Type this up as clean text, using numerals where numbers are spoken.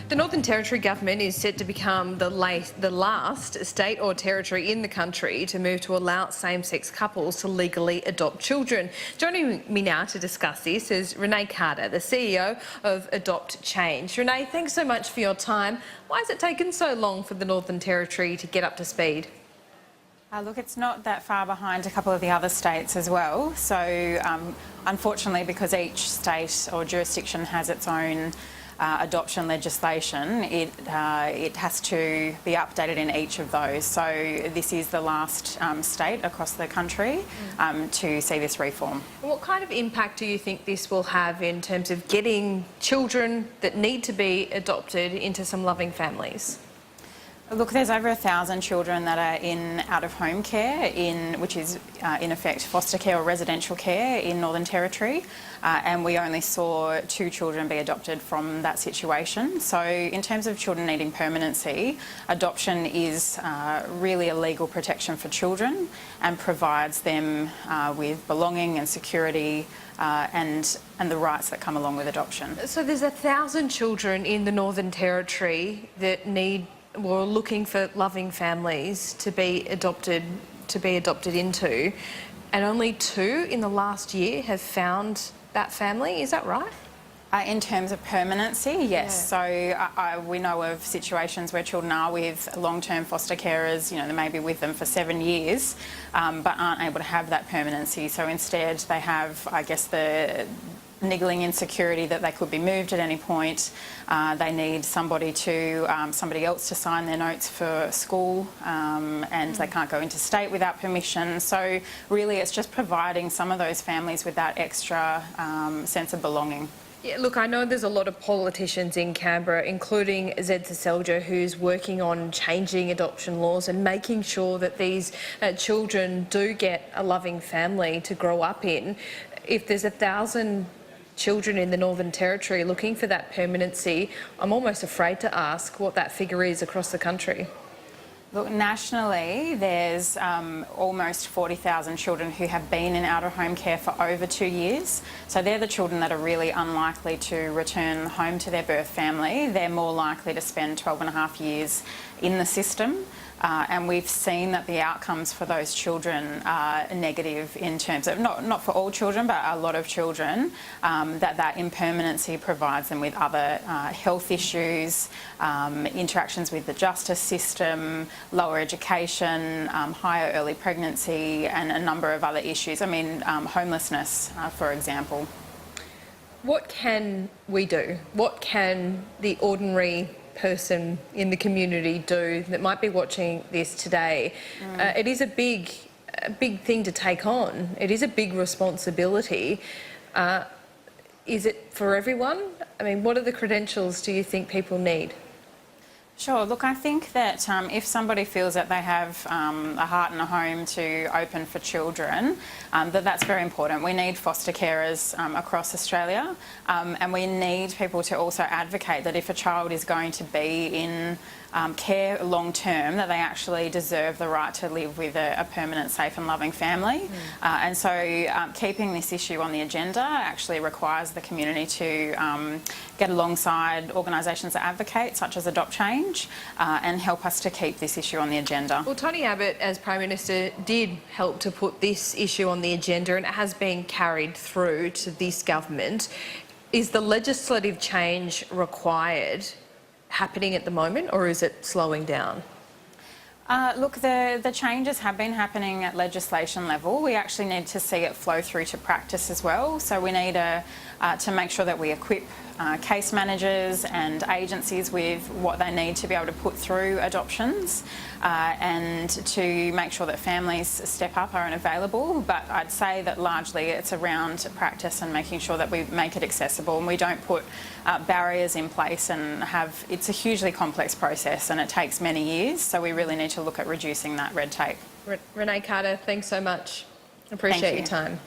The Northern Territory government is set to become the last state or territory in the country to move to allow same-sex couples to legally adopt children. Joining me now to discuss this is Renae Carter, the CEO of Adopt Change. Renae, thanks so much for your time. Why has it taken so long for the Northern Territory to get up to speed? Look, it's not that far behind a couple of the other states as well. So, unfortunately, because each state or jurisdiction has its own adoption legislation, it has to be updated in each of those. So this is the last state across the country to see this reform. What kind of impact do you think this will have in terms of getting children that need to be adopted into some loving families? Look, there's over 1,000 children that are in out-of-home care, which is in effect foster care or residential care in Northern Territory, and we only saw 2 children be adopted from that situation. So in terms of children needing permanency, adoption is really a legal protection for children and provides them with belonging and security and the rights that come along with adoption. So there's 1,000 children in the Northern Territory that we're looking for loving families to be adopted into, and only 2 in the last year have found that family. Is that right? In terms of permanency, yes. Yeah. So we know of situations where children are with long-term foster carers, they may be with them for 7 years, but aren't able to have that permanency. So instead they have, I guess, the niggling insecurity that they could be moved at any point. They need somebody else to sign their notes for school, and they can't go interstate without permission. So really it's just providing some of those families with that extra sense of belonging. Yeah, look, I know there's a lot of politicians in Canberra, including Zed Seselja, who's working on changing adoption laws and making sure that these children do get a loving family to grow up in. If there's 1,000 children in the Northern Territory looking for that permanency, I'm almost afraid to ask what that figure is across the country. Look, nationally, there's almost 40,000 children who have been in out-of-home care for over 2 years. So they're the children that are really unlikely to return home to their birth family. They're more likely to spend 12.5 years in the system. And we've seen that the outcomes for those children are negative in terms of, not for all children, but a lot of children, that impermanency provides them with other health issues, interactions with the justice system, lower education, higher early pregnancy, and a number of other issues. I mean, homelessness, for example. What can we do? What can the ordinary person in the community do that might be watching this today? It is a big thing to take on. It is a big responsibility. Is it for everyone? I mean, what are the credentials do you think people need? Sure. Look, I think that if somebody feels that they have a heart and a home to open for children, that's very important. We need foster carers across Australia, and we need people to also advocate that if a child is going to be in care long term, that they actually deserve the right to live with a permanent, safe and loving family. And so keeping this issue on the agenda actually requires the community to get alongside organisations that advocate, such as Adopt Change, and help us to keep this issue on the agenda. Well, Tony Abbott, as Prime Minister, did help to put this issue on the agenda, and it has been carried through to this government. Is the legislative change required happening at the moment, or is it slowing down? Look, the changes have been happening at legislation level. We actually need to see it flow through to practice as well. So we need to make sure that we equip case managers and agencies with what they need to be able to put through adoptions, and to make sure that families step up are available. But I'd say that largely it's around practice and making sure that we make it accessible and we don't put barriers in place and it's a hugely complex process and it takes many years, so we really need to look at reducing that red tape. Renae Carter, thanks so much. Appreciate your time.